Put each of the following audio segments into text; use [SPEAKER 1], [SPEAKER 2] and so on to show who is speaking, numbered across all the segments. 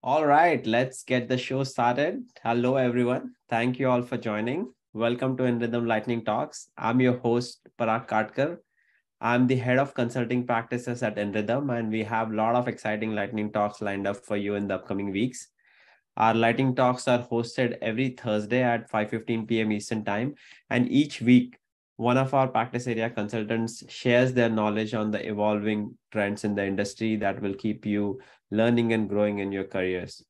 [SPEAKER 1] All right, let's get the show started. Hello, everyone. Thank you all for joining. Welcome to InRhythm Lightning Talks. I'm your host, Parag Katkar. I'm the head of consulting practices at InRhythm, and we have a lot of exciting lightning talks lined up for you in the upcoming weeks. Our lightning talks are hosted every Thursday at 5:15 p.m. Eastern Time, and each week, one of our practice area consultants shares their knowledge on the evolving trends in the industry that will keep you learning and growing in your careers.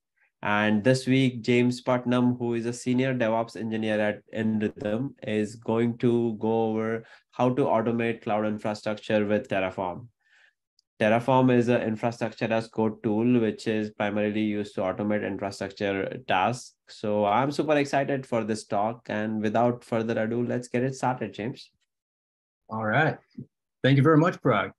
[SPEAKER 1] And this week, James Putman, who is a senior DevOps engineer at InRhythm, is going to go over how to automate cloud infrastructure with Terraform. Terraform is an infrastructure as code tool, which is primarily used to automate infrastructure tasks. So I'm super excited for this talk. And without further ado, let's get it started, James.
[SPEAKER 2] All right. Thank you very much, Parag.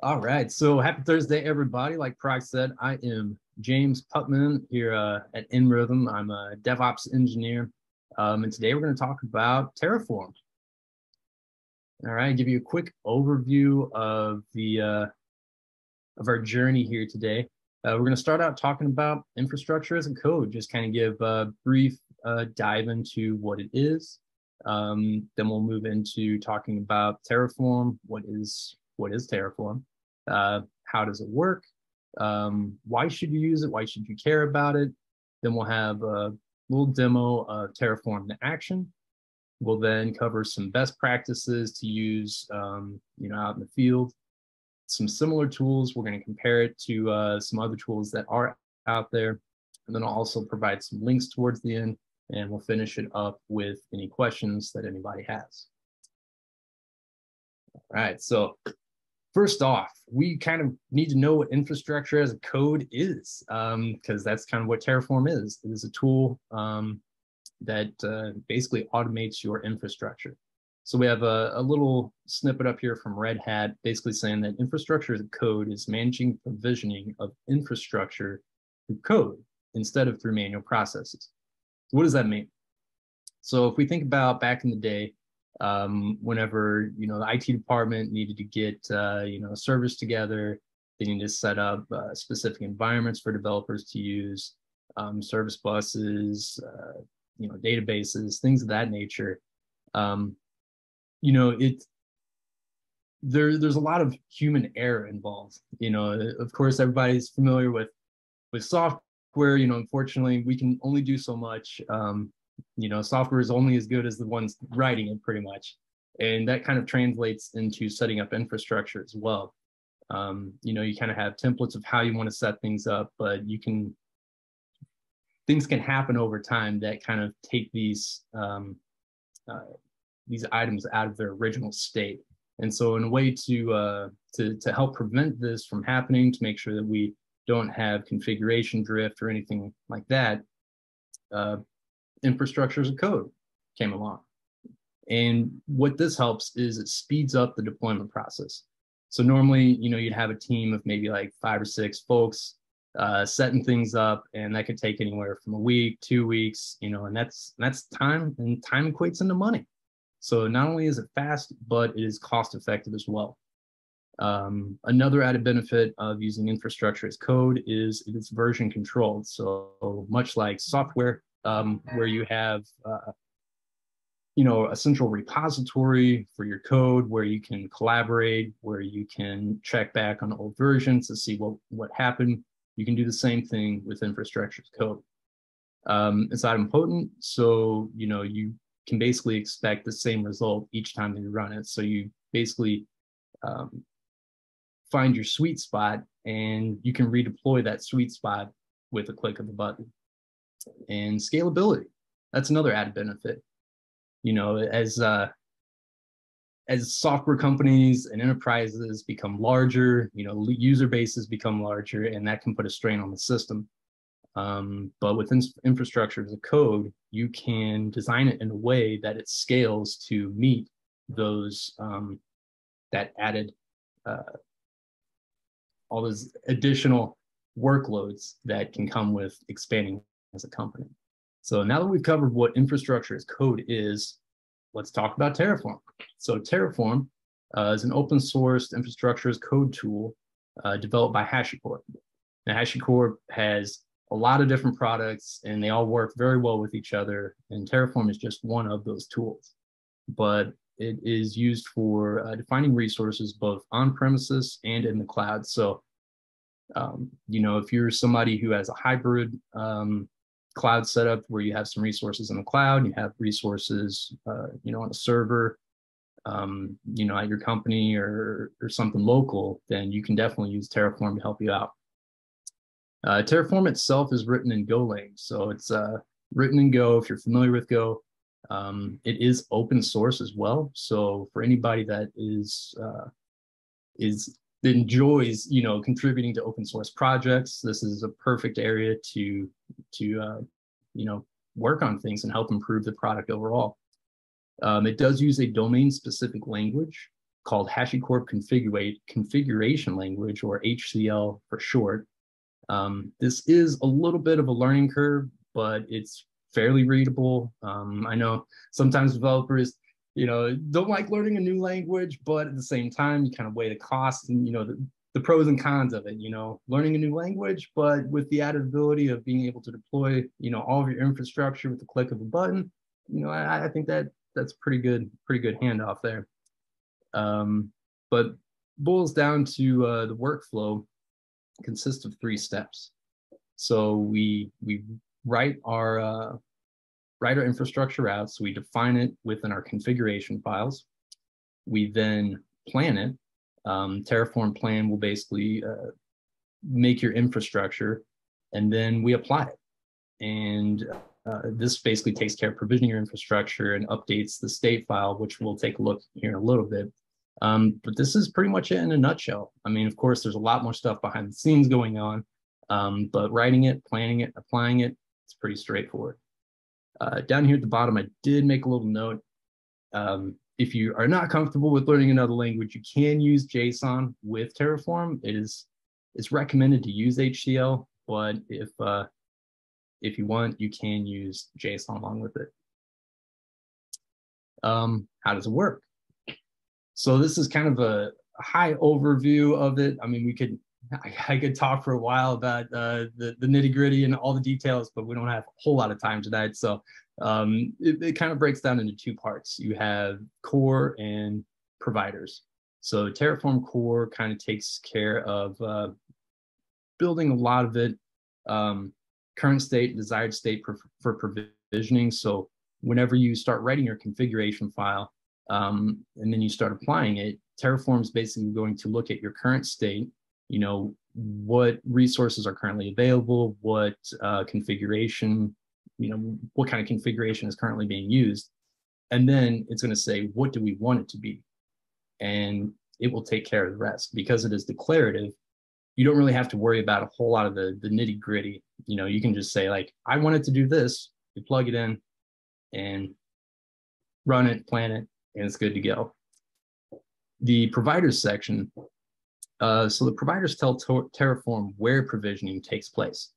[SPEAKER 2] All right. So happy Thursday, everybody. Like Parag said, I am James Putman here at InRhythm. I'm a DevOps engineer. And today we're going to talk about Terraform. All right. Give you a quick overview of of our journey here today. We're going to start out talking about infrastructure as a code, just kind of give a brief dive into what it is. Then we'll move into talking about Terraform. What is Terraform? How does it work? Why should you use it? Why should you care about it? Then we'll have a little demo of Terraform in action. We'll then cover some best practices to use, out in the field. Some similar tools. We're going to compare it to some other tools that are out there. And then I'll also provide some links towards the end, and we'll finish it up with any questions that anybody has. All right. So first off, we kind of need to know what infrastructure as a code is, because that's kind of what Terraform is. It is a tool that basically automates your infrastructure. So we have a little snippet up here from Red Hat, basically saying that infrastructure as a code is managing provisioning of infrastructure through code instead of through manual processes. So what does that mean? So if we think about back in the day, whenever the IT department needed to get a service together, they needed to set up specific environments for developers to use, service buses, databases, things of that nature. There's a lot of human error involved. Of course, everybody's familiar with software. Unfortunately, we can only do so much. Software is only as good as the ones writing it, pretty much, and that kind of translates into setting up infrastructure as well. You kind of have templates of how you want to set things up, but things can happen over time that kind of take these items out of their original state. And so in a way to help prevent this from happening, to make sure that we don't have configuration drift or anything like that, infrastructure as a code came along. And what this helps is it speeds up the deployment process. So normally, you'd have a team of maybe like 5 or 6 folks setting things up, and that could take anywhere from a week, 2 weeks, and that's time, and time equates into money. So not only is it fast, but it is cost effective as well. Another added benefit of using infrastructure as code is it is version controlled. So much like software, where you have a central repository for your code where you can collaborate, where you can check back on old versions to see what happened. You can do the same thing with infrastructure as code. It's idempotent, so you can basically expect the same result each time that you run it. So you basically find your sweet spot, and you can redeploy that sweet spot with a click of a button. And scalability, that's another added benefit. As software companies and enterprises become larger, user bases become larger, and that can put a strain on the system. But with infrastructure as a code, you can design it in a way that it scales to meet those that added all those additional workloads that can come with expanding as a company. So now that we've covered what infrastructure as code is, let's talk about Terraform. So Terraform is an open source infrastructure as code tool developed by HashiCorp. Now HashiCorp has a lot of different products, and they all work very well with each other. And Terraform is just one of those tools, but it is used for defining resources both on premises and in the cloud. So, if you're somebody who has a hybrid cloud setup where you have some resources in the cloud, you have resources, on a server, at your company or something local, then you can definitely use Terraform to help you out. Terraform itself is written in Golang, so it's written in Go. If you're familiar with Go, it is open source as well. So for anybody that enjoys contributing to open source projects, this is a perfect area to work on things and help improve the product overall. It does use a domain-specific language called HashiCorp Configuration Language, or HCL for short. This is a little bit of a learning curve, but it's fairly readable. I know sometimes developers, don't like learning a new language, but at the same time, you kind of weigh the costs and, the pros and cons of it, learning a new language, but with the added ability of being able to deploy, all of your infrastructure with the click of a button, I think that's pretty good handoff there. But boils down to the workflow consists of 3 steps. So we write our infrastructure out. So we define it within our configuration files. We then plan it. Terraform plan will basically make your infrastructure, and then we apply it. And this basically takes care of provisioning your infrastructure and updates the state file, which we'll take a look here in a little bit. But this is pretty much it in a nutshell. I mean, of course, there's a lot more stuff behind the scenes going on, but writing it, planning it, applying it, it's pretty straightforward. Down here at the bottom, I did make a little note. If you are not comfortable with learning another language, you can use JSON with Terraform. It's recommended to use HCL, but if you want, you can use JSON along with it. How does it work? So this is kind of a high overview of it. I mean, I could talk for a while about the nitty gritty and all the details, but we don't have a whole lot of time tonight. So it kind of breaks down into 2 parts. You have core and providers. So Terraform core kind of takes care of building a lot of it, current state, desired state for provisioning. So whenever you start writing your configuration file, and then you start applying it, Terraform is basically going to look at your current state, what resources are currently available, what configuration, what kind of configuration is currently being used. And then it's going to say, what do we want it to be? And it will take care of the rest. Because it is declarative, you don't really have to worry about a whole lot of the nitty gritty. You can just say, like, I want it to do this. You plug it in and run it, plan it, and it's good to go. The providers section. So the providers tell Terraform where provisioning takes place.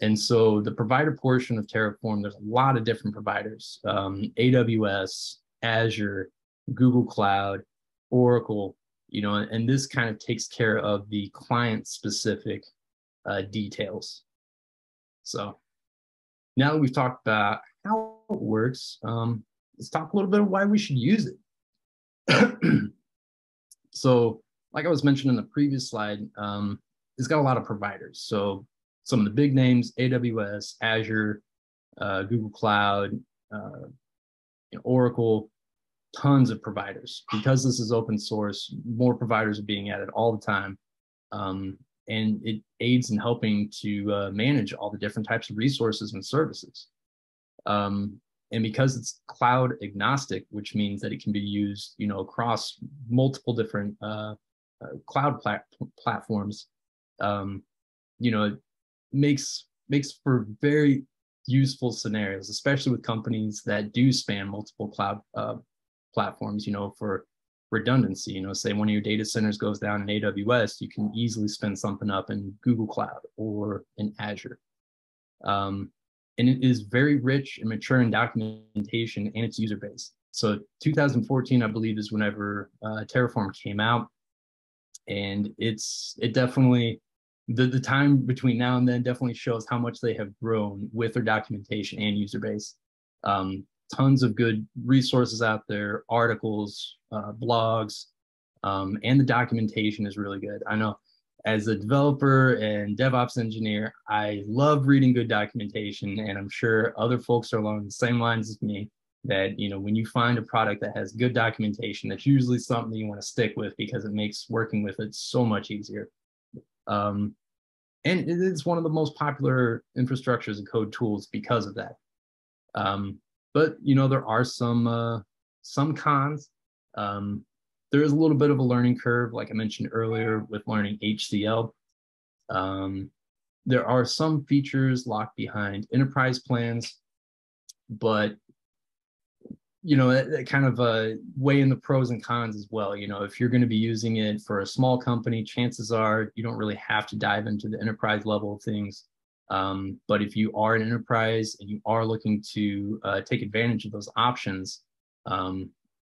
[SPEAKER 2] And so the provider portion of Terraform, there's a lot of different providers, AWS, Azure, Google Cloud, Oracle, and this kind of takes care of the client-specific details. So now that we've talked about how it works, let's talk a little bit of why we should use it. So, like I was mentioning in the previous slide, it's got a lot of providers. So some of the big names: AWS, Azure, Google Cloud, Oracle, tons of providers. Because this is open source, more providers are being added all the time. And it aids in helping to manage all the different types of resources and services. And because it's cloud agnostic, which means that it can be used, across multiple different cloud platforms, it makes for very useful scenarios, especially with companies that do span multiple cloud platforms, for redundancy. Say one of your data centers goes down in AWS, you can easily spin something up in Google Cloud or in Azure. And it is very rich and mature in documentation and its user base. So 2014, I believe, is whenever Terraform came out. And it definitely the time between now and then definitely shows how much they have grown with their documentation and user base. Tons of good resources out there, articles, blogs, and the documentation is really good. I know as a developer and DevOps engineer, I love reading good documentation, and I'm sure other folks are along the same lines as me, that, you know, when you find a product that has good documentation, that's usually something you want to stick with because it makes working with it so much easier. And it is one of the most popular infrastructures and code tools because of that. But, you know, there are some cons. There is a little bit of a learning curve, like I mentioned earlier, with learning HCL. There are some features locked behind enterprise plans, but, you know, that kind of weigh in the pros and cons as well. You know, if you're going to be using it for a small company, chances are you don't really have to dive into the enterprise level of things. But if you are an enterprise and you are looking to take advantage of those options,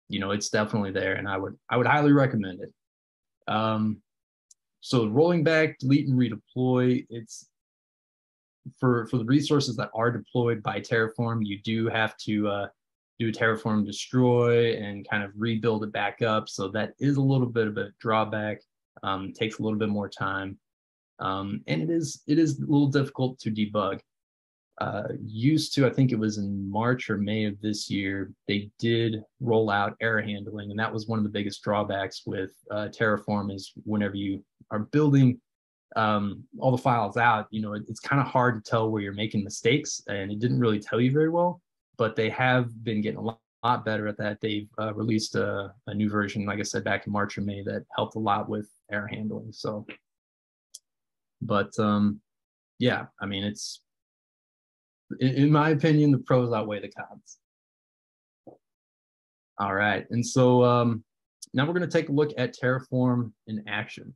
[SPEAKER 2] you know, it's definitely there, and I would highly recommend it. So rolling back, delete, and redeploy. It's for the resources that are deployed by Terraform, you do have to do Terraform destroy and kind of rebuild it back up. So that is a little bit of a drawback. Takes a little bit more time, and it is a little difficult to debug. Used to, I think it was in March or May of this year, they did roll out error handling, and that was one of the biggest drawbacks with Terraform. Is whenever you are building all the files out, you know, it's kind of hard to tell where you're making mistakes, and it didn't really tell you very well. But they have been getting a lot better at that. They've released a new version, like I said, back in March or May, that helped a lot with error handling. So, but yeah, I mean, it's, in my opinion, the pros outweigh the cons. All right, and so now we're going to take a look at Terraform in action.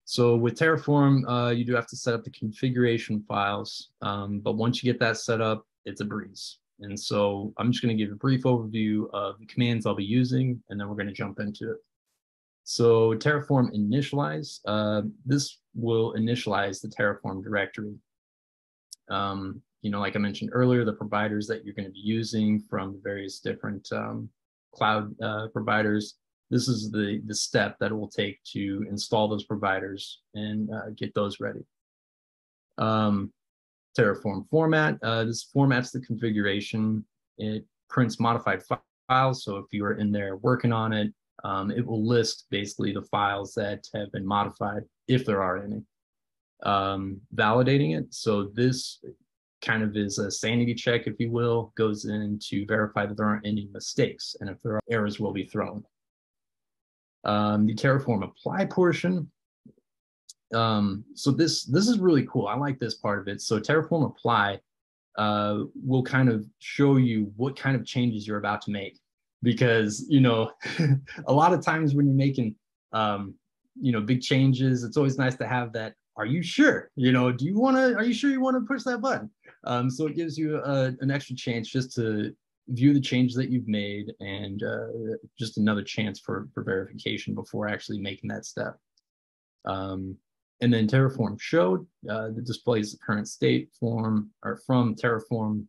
[SPEAKER 2] So with Terraform, you do have to set up the configuration files, but once you get that set up, it's a breeze. And so I'm just going to give a brief overview of the commands I'll be using, and then we're going to jump into it. So Terraform initialize, this will initialize the Terraform directory. You know, like I mentioned earlier, the providers that you're going to be using from the various different cloud providers, this is the step that it will take to install those providers and get those ready. Terraform format. This formats the configuration. It prints modified files. So if you are in there working on it, it will list basically the files that have been modified, if there are any. Validating it. So this kind of is a sanity check, if you will, goes in to verify that there aren't any mistakes. And if there are, errors will be thrown. The Terraform apply portion. So this is really cool. I like this part of it. So Terraform apply will kind of show you what kind of changes you're about to make, because, you know, a lot of times when you're making you know, big changes, it's always nice to have that, are you sure, you know, are you sure you want to push that button? So it gives you an extra chance just to view the change that you've made, and just another chance for verification before actually making that step. And then Terraform showed that displays the current state form, or from Terraform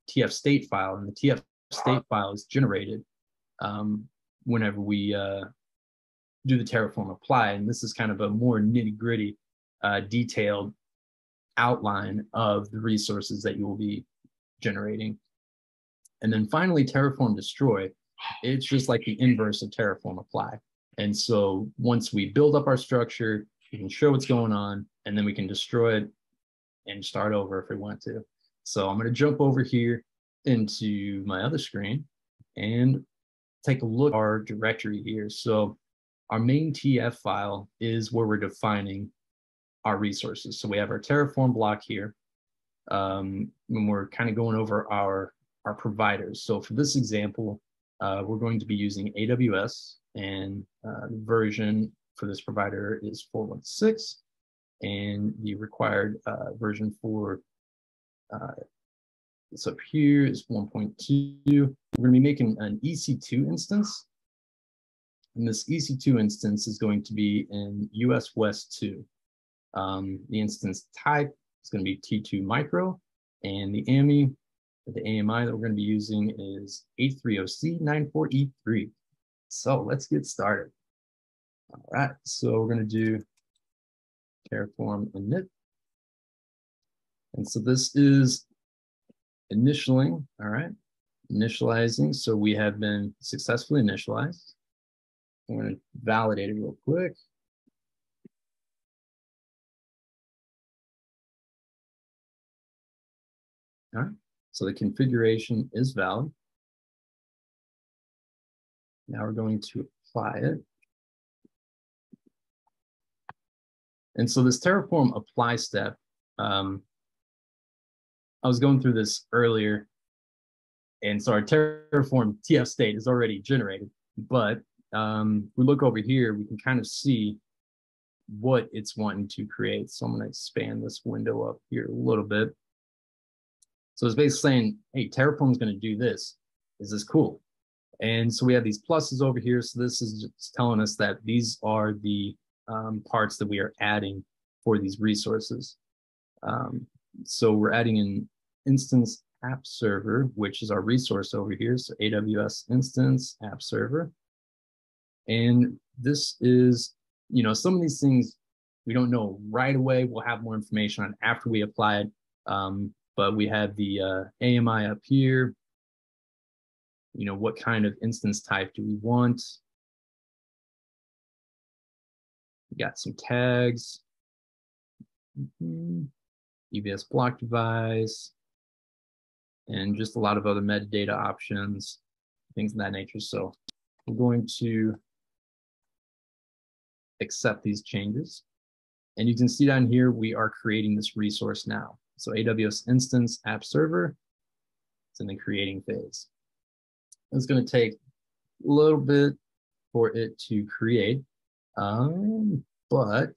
[SPEAKER 2] TF state file, and the TF state file is generated whenever we do the Terraform apply. And this is kind of a more nitty-gritty, detailed outline of the resources that you will be generating. And then finally, Terraform destroy. It's just like the inverse of Terraform apply. And so once we build up our structure, we can show what's going on, and then we can destroy it and start over if we want to. So I'm going to jump over here into my other screen and take a look at our directory here. So our main TF file is where we're defining our resources. So we have our Terraform block here. When we're kind of going over our providers. So for this example, we're going to be using AWS, and the version for this provider is 4.16, and the required version for this up here is 1.2. We're going to be making an EC2 instance, and this EC2 instance is going to be in US West 2. The instance type is going to be T2 micro, and the AMI that we're going to be using is 830C94E3. So let's get started. All right, so we're going to do Terraform init. And so this is initialing, all right, initializing. So we have been successfully initialized. I'm going to validate it real quick. All right, so the configuration is valid. Now we're going to apply it. And so this Terraform apply step, I was going through this earlier, and so our Terraform TF state is already generated, but we look over here, we can kind of see what it's wanting to create. So I'm going to expand this window up here a little bit. So it's basically saying, hey, Terraform is going to do this. Is this cool? And so we have these pluses over here. So this is just telling us that these are the parts that we are adding for these resources. So we're adding an instance app server, which is our resource over here. So AWS instance app server. And this is, you know, some of these things we don't know right away. We'll have more information on after we apply it. But we have the AMI up here. You know, what kind of instance type do we want? We got some tags. EBS block device, and just a lot of other metadata options, things of that nature. So we're going to accept these changes. And you can see down here, we are creating this resource now. So AWS instance app server, it's in the creating phase. It's going to take a little bit for it to create, but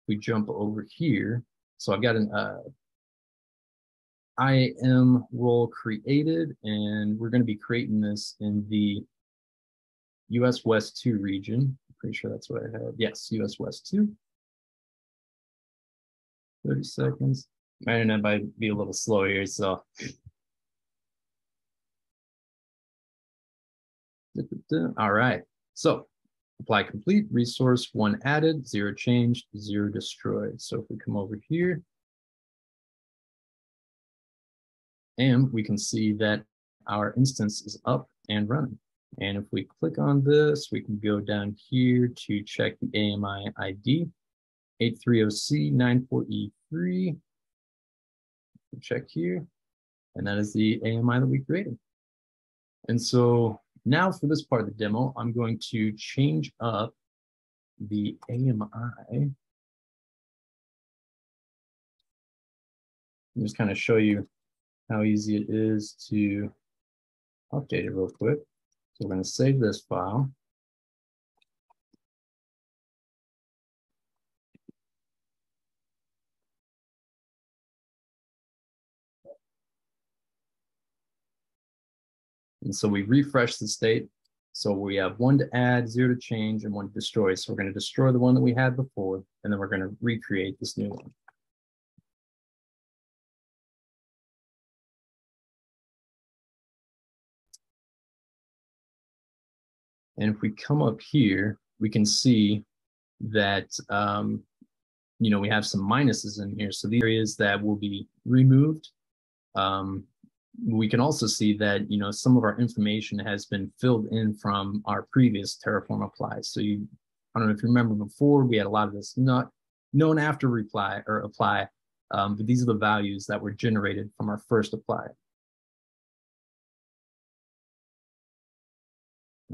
[SPEAKER 2] we jump over here. So I've got an IAM role created, and we're going to be creating this in the US West 2 region. I'm pretty sure that's what I had. Yes, US West 2. 30 seconds. My internet might be a little slow here, so. All right. So apply complete, resource 1 added, 0 changed, 0 destroyed. So if we come over here, and we can see that our instance is up and running. And if we click on this, we can go down here to check the AMI ID, 830C94E3. Check here, and that is the AMI that we created. And so now for this part of the demo, I'm going to change up the AMI. Just kind of show you how easy it is to update it real quick. So we're going to save this file. And so we refresh the state. So we have 1 to add, 0 to change, and 1 to destroy. So we're going to destroy the one that we had before, and then we're going to recreate this new one. And if we come up here, we can see that, you know, we have some minuses in here. So the areas that will be removed. We can also see that, you know, some of our information has been filled in from our previous Terraform applies. So I don't know if you remember before, we had a lot of this not known after apply, but these are the values that were generated from our first apply.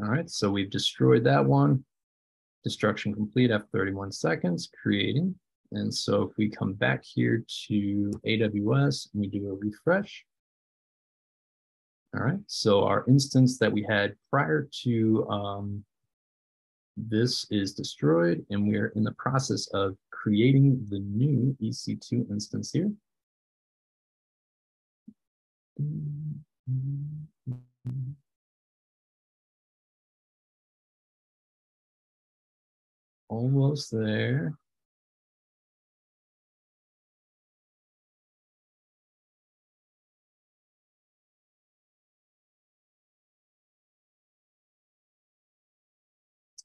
[SPEAKER 2] All right, so we've destroyed that one. Destruction complete after 31 seconds, creating. And so if we come back here to AWS and we do a refresh. All right, so our instance that we had prior to this is destroyed, and we're in the process of creating the new EC2 instance here. Almost there.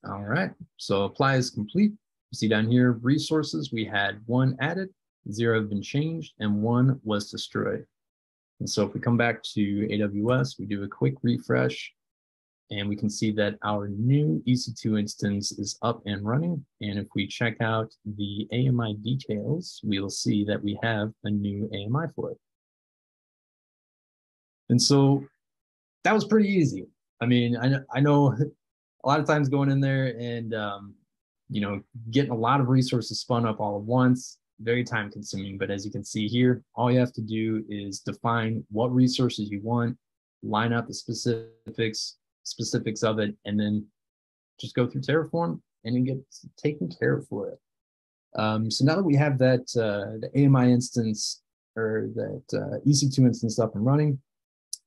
[SPEAKER 2] All right, so apply is complete. You see down here, resources, we had 1 added, 0 have been changed, and 1 was destroyed. And so if we come back to AWS, we do a quick refresh, and we can see that our new EC2 instance is up and running. And if we check out the AMI details, we'll see that we have a new AMI for it. And so that was pretty easy. I mean, I know a lot of times going in there and, getting a lot of resources spun up all at once, very time consuming. But as you can see here, all you have to do is define what resources you want, line out the specifics of it, and then just go through Terraform and it gets taken care of for it. So now that we have that the AMI instance or that EC2 instance up and running,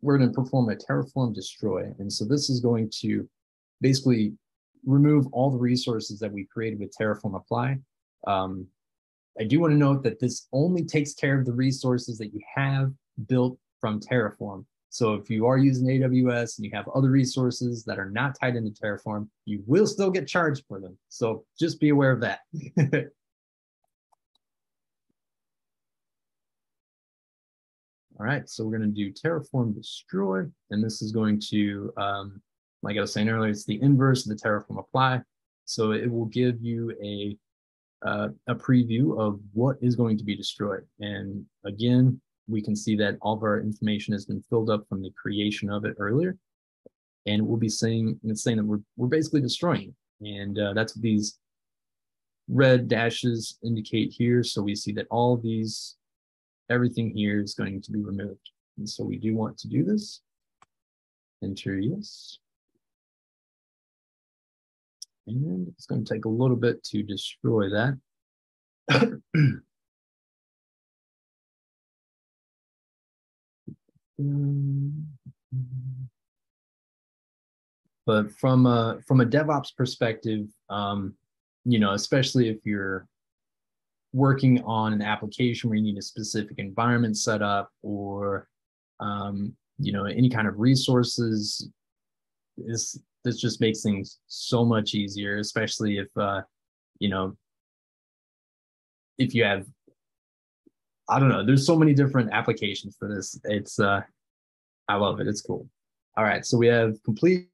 [SPEAKER 2] we're going to perform a Terraform destroy. And so this is going to basically remove all the resources that we created with Terraform apply. I do want to note that this only takes care of the resources that you have built from Terraform. So if you are using AWS and you have other resources that are not tied into Terraform, you will still get charged for them. So just be aware of that. All right, so we're going to do Terraform destroy, and this is going to, like I was saying earlier, it's the inverse of the Terraform apply. So it will give you a preview of what is going to be destroyed. And again, we can see that all of our information has been filled up from the creation of it earlier. And it will be saying, it's saying that we're basically destroying it. And that's what these red dashes indicate here. So we see that all these, everything here is going to be removed. And so we do want to do this. Enter yes. And it's going to take a little bit to destroy that. But from a DevOps perspective, especially if you're working on an application where you need a specific environment set up, or any kind of resources, this just makes things so much easier, especially if if you have, I don't know, there's so many different applications for this. It's I love it. It's cool. All right, so we have complete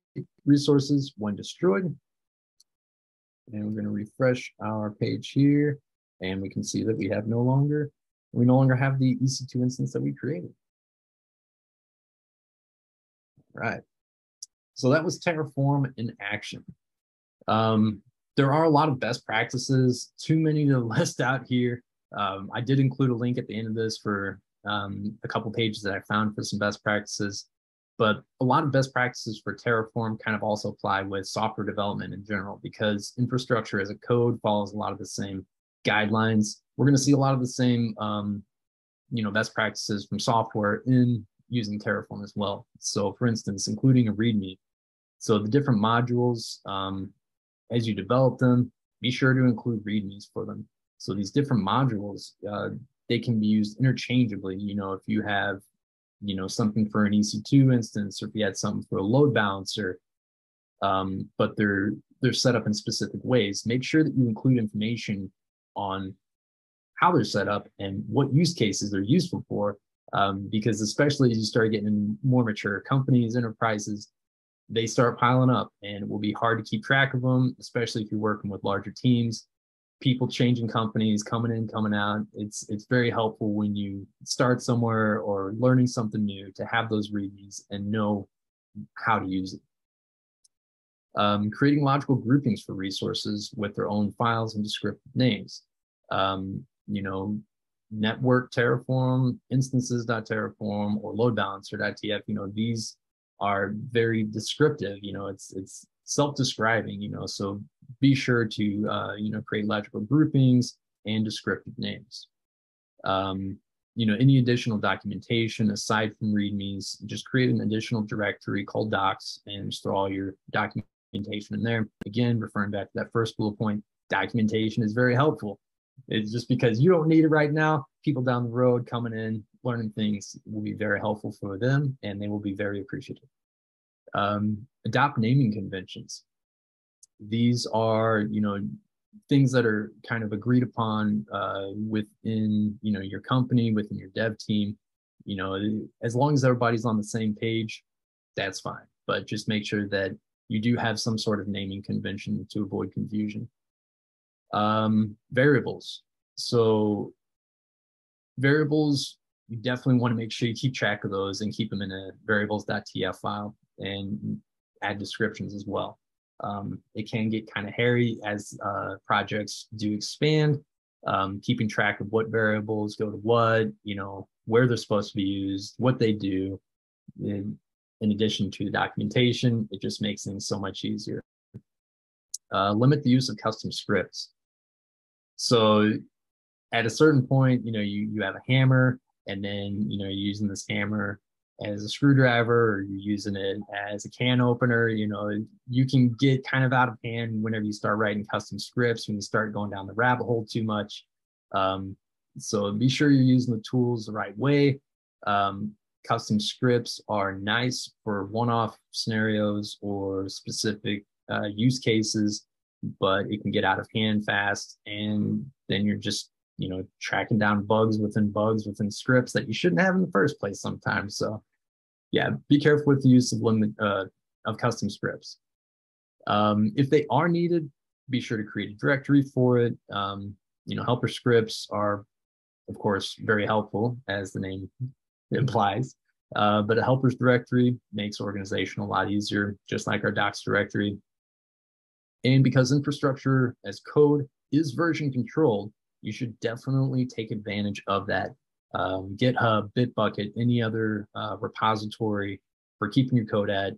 [SPEAKER 2] resources, 1 destroyed. And we're going to refresh our page here, and we can see that we no longer have the EC2 instance that we created. All right. So that was Terraform in action. There are a lot of best practices, too many to list out here. I did include a link at the end of this for a couple pages that I found for some best practices, but a lot of best practices for Terraform kind of also apply with software development in general, because infrastructure as a code follows a lot of the same guidelines. We're going to see a lot of the same, best practices from software in using Terraform as well. So for instance, including a README. So the different modules, as you develop them, be sure to include READMEs for them. So these different modules, they can be used interchangeably. If you have, something for an EC2 instance, or if you had something for a load balancer, but they're set up in specific ways, make sure that you include information on how they're set up and what use cases they're useful for. Because especially as you start getting in more mature companies, enterprises, they start piling up, and it will be hard to keep track of them, especially if you're working with larger teams, people changing companies, coming in, coming out. It's very helpful when you start somewhere or learning something new to have those READMEs and know how to use it. Creating logical groupings for resources with their own files and descriptive names. Network Terraform, instances.terraform, or load balancer.tf, these are very descriptive. It's self-describing, so be sure to create logical groupings and descriptive names. Any additional documentation aside from READMEs, just create an additional directory called docs and just throw all your documentation in there. Again, referring back to that first bullet point, documentation is very helpful. It's just because you don't need it right now, people down the road coming in, learning things will be very helpful for them, and they will be very appreciative. Adopt naming conventions. These are, things that are kind of agreed upon within, your company, within your dev team. As long as everybody's on the same page, that's fine. But just make sure that you do have some sort of naming convention to avoid confusion. Variables. So variables, you definitely want to make sure you keep track of those and keep them in a variables.tf file and add descriptions as well. It can get kind of hairy as projects do expand, keeping track of what variables go to what, where they're supposed to be used, what they do. In addition to the documentation, it just makes things so much easier. Limit the use of custom scripts. So at a certain point, you have a hammer, and then, you're using this hammer as a screwdriver, or you're using it as a can opener. You can get kind of out of hand whenever you start writing custom scripts, when you start going down the rabbit hole too much. So be sure you're using the tools the right way. Custom scripts are nice for one-off scenarios or specific use cases, but it can get out of hand fast, and then you're just tracking down bugs within scripts that you shouldn't have in the first place sometimes. So yeah, be careful with the use of custom scripts. If they are needed, be sure to create a directory for it. Helper scripts are, of course, very helpful, as the name implies. But a helpers directory makes organization a lot easier, just like our docs directory. And because infrastructure as code is version controlled, you should definitely take advantage of that. GitHub, Bitbucket, any other repository for keeping your code at.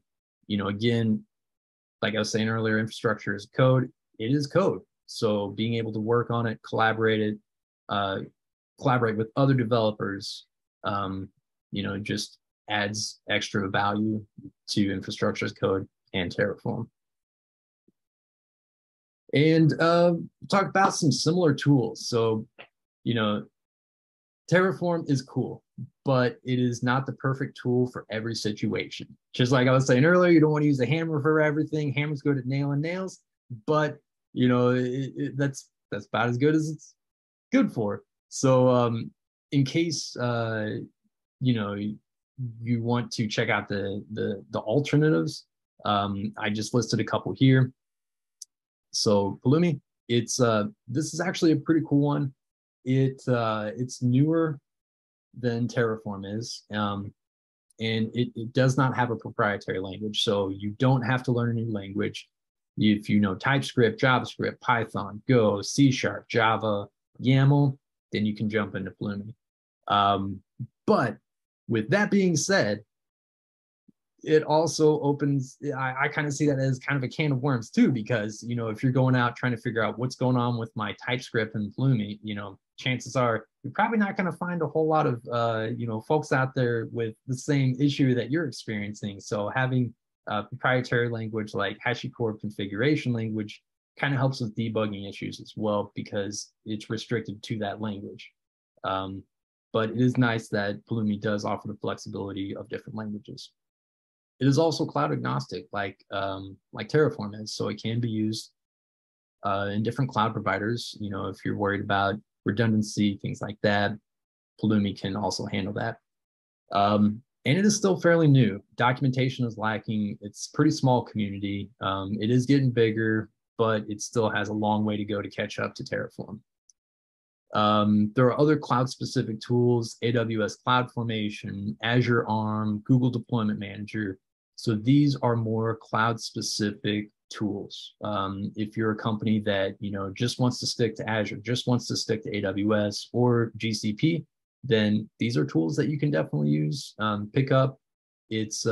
[SPEAKER 2] Again, like I was saying earlier, infrastructure is code. It is code. So being able to work on it, collaborate with other developers, just adds extra value to infrastructure as code and Terraform. And talk about some similar tools. So, Terraform is cool, but it is not the perfect tool for every situation. Just like I was saying earlier, you don't want to use a hammer for everything. Hammers go to nailing nails, but that's about as good as it's good for. So in case you want to check out the alternatives, I just listed a couple here. So Pulumi, this is actually a pretty cool one. It's newer than Terraform is, and it does not have a proprietary language, so you don't have to learn a new language. If you know TypeScript, JavaScript, Python, Go, C#, Java, YAML, then you can jump into Pulumi. But with that being said, it also opens, I kind of see that as kind of a can of worms too, because, if you're going out trying to figure out what's going on with my TypeScript and Pulumi, chances are you're probably not going to find a whole lot of, folks out there with the same issue that you're experiencing. So having a proprietary language like HashiCorp configuration language kind of helps with debugging issues as well, because it's restricted to that language. But it is nice that Pulumi does offer the flexibility of different languages. It is also cloud agnostic, like Terraform is, so it can be used in different cloud providers. If you're worried about redundancy, things like that, Pulumi can also handle that. And it is still fairly new. Documentation is lacking. It's a pretty small community. It is getting bigger, but it still has a long way to go to catch up to Terraform. There are other cloud-specific tools: AWS CloudFormation, Azure ARM, Google Deployment Manager. So these are more cloud-specific tools. If you're a company that just wants to stick to Azure, just wants to stick to AWS or GCP, then these are tools that you can definitely use. Pick up. It's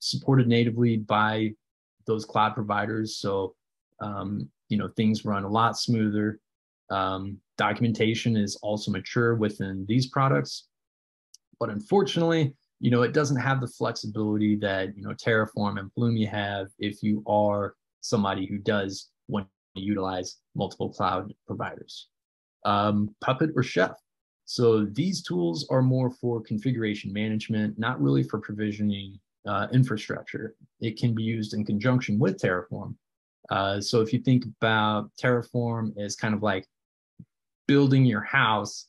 [SPEAKER 2] supported natively by those cloud providers, so things run a lot smoother. Documentation is also mature within these products, but unfortunately, it doesn't have the flexibility that Terraform and Pulumi have if you are somebody who does want utilize multiple cloud providers. Puppet or Chef. So these tools are more for configuration management, not really for provisioning infrastructure. It can be used in conjunction with Terraform. So if you think about Terraform as kind of like building your house,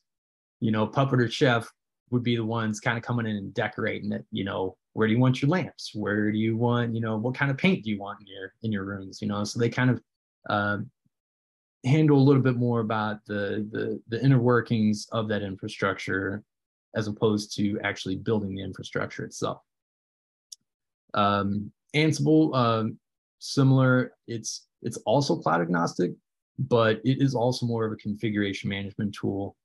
[SPEAKER 2] Puppet or Chef would be the ones kind of coming in and decorating it. Where do you want your lamps? Where do you want, what kind of paint do you want in your rooms? So they kind of handle a little bit more about the inner workings of that infrastructure as opposed to actually building the infrastructure itself. Ansible, similar. It's also cloud agnostic, but it is also more of a configuration management tool.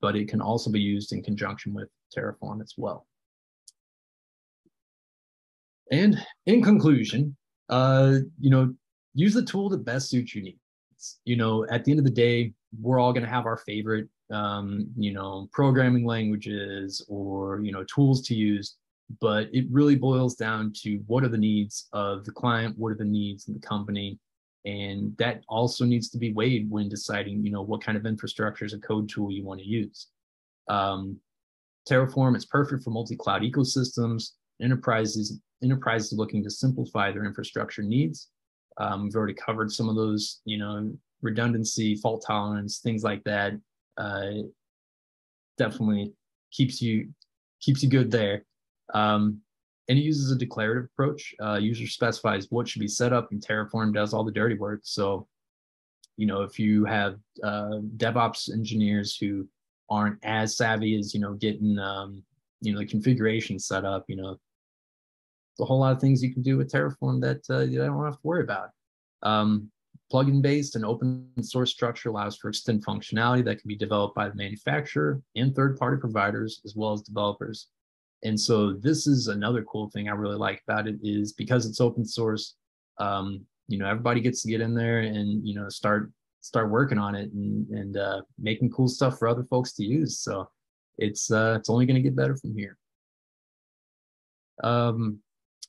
[SPEAKER 2] But it can also be used in conjunction with Terraform as well. And in conclusion, use the tool that best suits your needs. At the end of the day, we're all going to have our favorite, programming languages or, tools to use, but it really boils down to what are the needs of the client, what are the needs of the company, and that also needs to be weighed when deciding, what kind of infrastructure as a code tool you want to use. Terraform is perfect for multi-cloud ecosystems, enterprises looking to simplify their infrastructure needs. We've already covered some of those, redundancy, fault tolerance, things like that. Definitely keeps you good there. And it uses a declarative approach. User specifies what should be set up, and Terraform does all the dirty work. So, if you have DevOps engineers who aren't as savvy as getting the configuration set up, a whole lot of things you can do with Terraform that you don't have to worry about. Plugin based and open source structure allows for extended functionality that can be developed by the manufacturer and third-party providers as well as developers. And so this is another cool thing I really like about it is because it's open source, everybody gets to get in there and start working on it and making cool stuff for other folks to use. So it's only going to get better from here.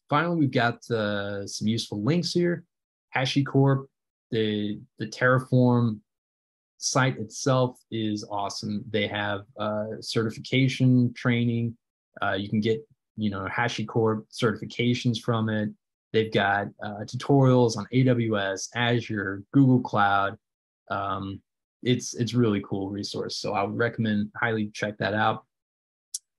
[SPEAKER 2] Finally, we've got some useful links here. HashiCorp, the Terraform site itself is awesome. They have certification training. You can get HashiCorp certifications from it. They've got tutorials on AWS, Azure, Google Cloud. It's really cool resource. So I would recommend highly check that out.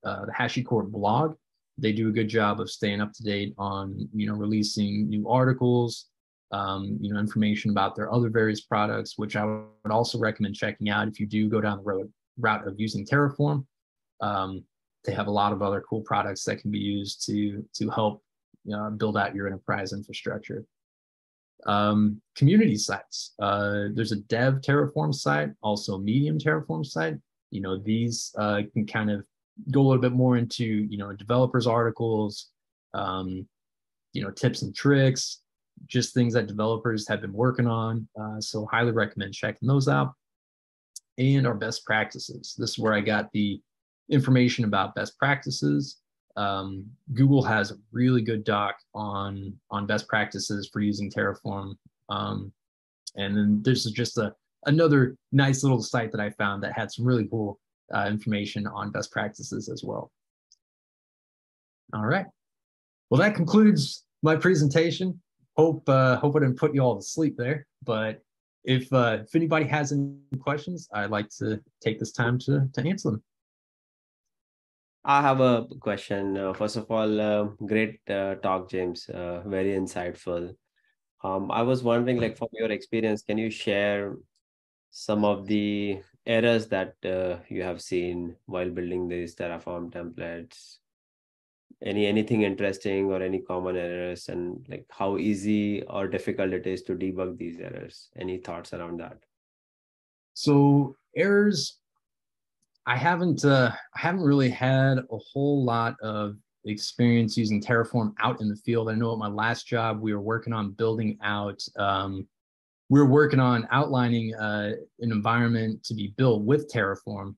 [SPEAKER 2] The HashiCorp blog, they do a good job of staying up to date on releasing new articles, information about their other various products, which I would also recommend checking out if you do go down the route of using Terraform. They have a lot of other cool products that can be used to help build out your enterprise infrastructure. Community sites. There's a dev Terraform site, also a medium Terraform site. These can kind of go a little bit more into developers articles, tips and tricks, just things that developers have been working on. So highly recommend checking those out. And our best practices. This is where I got the information about best practices. Google has a really good doc on best practices for using Terraform. And then there's just another nice little site that I found that had some really cool information on best practices as well. All right. Well, that concludes my presentation. Hope I didn't put you all to sleep there. But if anybody has any questions, I'd like to take this time to answer them.
[SPEAKER 1] I have a question. First of all, great talk, James. Very insightful. I was wondering, like, from your experience, can you share some of the errors that you have seen while building these Terraform templates? Anything interesting or any common errors, and like how easy or difficult it is to debug these errors? Any thoughts around that?
[SPEAKER 2] So errors, I haven't really had a whole lot of experience using Terraform out in the field. I know at my last job, we were working on building out, we were working on outlining an environment to be built with Terraform.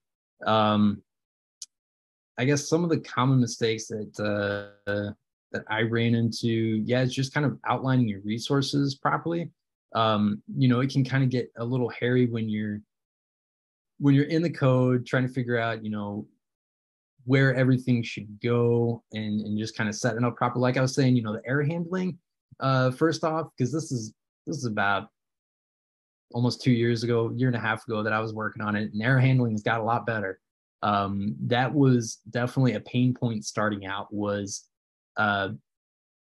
[SPEAKER 2] I guess some of the common mistakes that I ran into, it's just kind of outlining your resources properly. It can kind of get a little hairy when you're in the code trying to figure out, where everything should go and just kind of setting up proper. Like I was saying, the error handling, first off, because this is about almost 2 years ago, year and a half ago that I was working on it, and error handling has got a lot better. That was definitely a pain point starting out, was uh,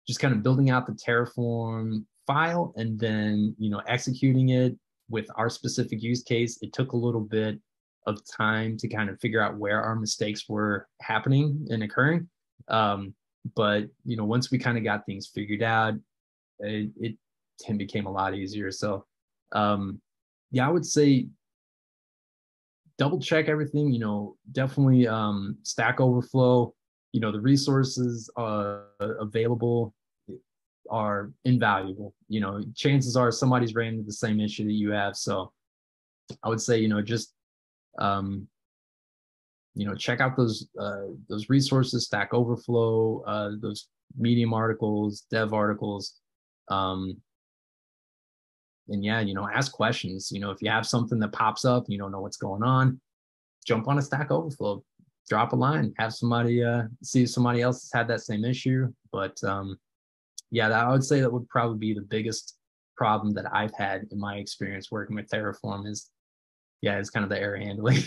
[SPEAKER 2] just kind of building out the Terraform file and then, executing it with our specific use case. It took a little bit of time to kind of figure out where our mistakes were happening and occurring. But, once we kind of got things figured out, it became a lot easier. So, yeah, I would say double check everything, definitely Stack Overflow, the resources available are invaluable. Chances are somebody's ran into the same issue that you have. So I would say, just check out those resources, Stack Overflow, those Medium articles, dev articles. And yeah, ask questions. If you have something that pops up, you don't know what's going on, jump on a Stack Overflow, drop a line, have somebody see if somebody else has had that same issue. But yeah, I would say that would probably be the biggest problem that I've had in my experience working with Terraform is kind of the error handling,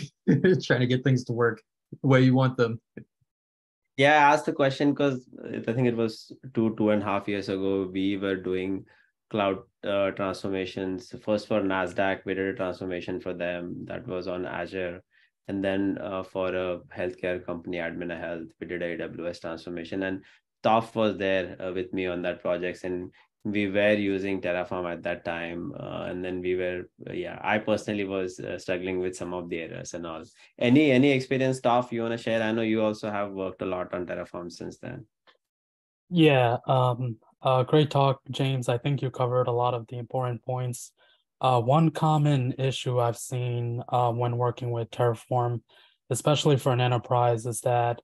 [SPEAKER 2] trying to get things to work the way you want them.
[SPEAKER 1] Yeah, I asked the question because I think it was 2.5 years ago, we were doing cloud transformations. First for NASDAQ, we did a transformation for them that was on Azure. And then for a healthcare company, Admina Health, we did a AWS transformation. And Toph was there with me on that project. And we were using Terraform at that time. And then I personally was struggling with some of the errors and all. Any experience, Toph, you want to share? I know you also have worked a lot on Terraform since then.
[SPEAKER 3] Yeah, great talk, James. I think you covered a lot of the important points. One common issue I've seen when working with Terraform, especially for an enterprise, is that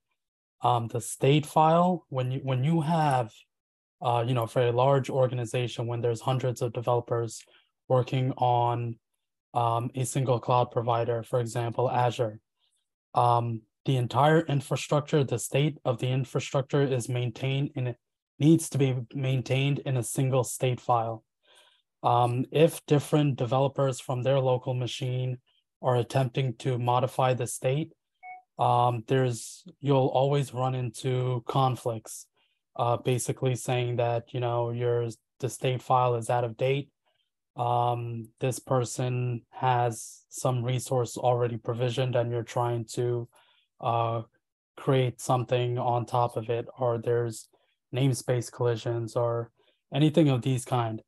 [SPEAKER 3] the state file, when you have for a large organization, when there's hundreds of developers working on a single cloud provider, for example, Azure, the entire infrastructure, the state of the infrastructure needs to be maintained in a single state file. If different developers from their local machine are attempting to modify the state, you'll always run into conflicts, basically saying that the state file is out of date. This person has some resource already provisioned and you're trying to create something on top of it, or there's namespace collisions or anything of these kind.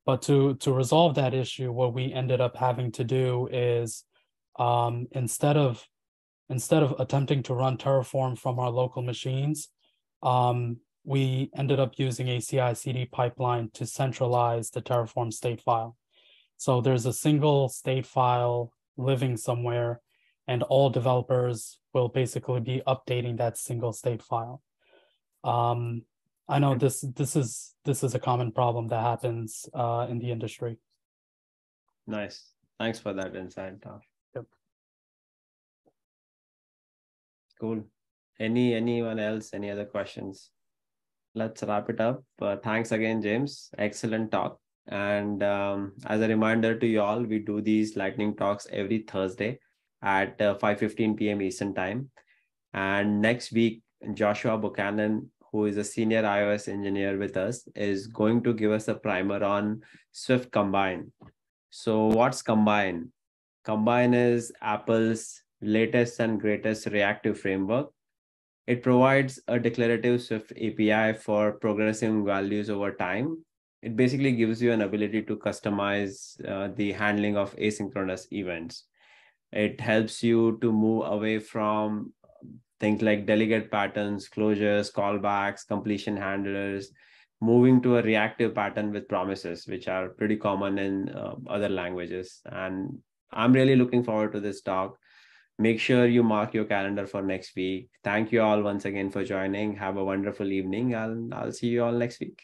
[SPEAKER 3] But to resolve that issue, what we ended up having to do is instead of attempting to run Terraform from our local machines, we ended up using a CI/CD pipeline to centralize the Terraform state file. So there's a single state file living somewhere, and all developers will basically be updating that single state file. I know this is a common problem that happens in the industry.
[SPEAKER 1] Nice. Thanks for that insight, Tosh.
[SPEAKER 3] Yep.
[SPEAKER 1] Cool. Anyone else? Any other questions? Let's wrap it up. Thanks again, James. Excellent talk. And as a reminder to you all, we do these lightning talks every Thursday at 5:15 p.m. Eastern time. And next week, Joshua Buchanan, who is a senior iOS engineer with us, is going to give us a primer on Swift Combine. So what's Combine? Combine is Apple's latest and greatest reactive framework. It provides a declarative Swift API for progressing values over time. It basically gives you an ability to customize the handling of asynchronous events. It helps you to move away from things like delegate patterns, closures, callbacks, completion handlers, moving to a reactive pattern with promises, which are pretty common in other languages. And I'm really looking forward to this talk. Make sure you mark your calendar for next week. Thank you all once again for joining. Have a wonderful evening, and I'll see you all next week.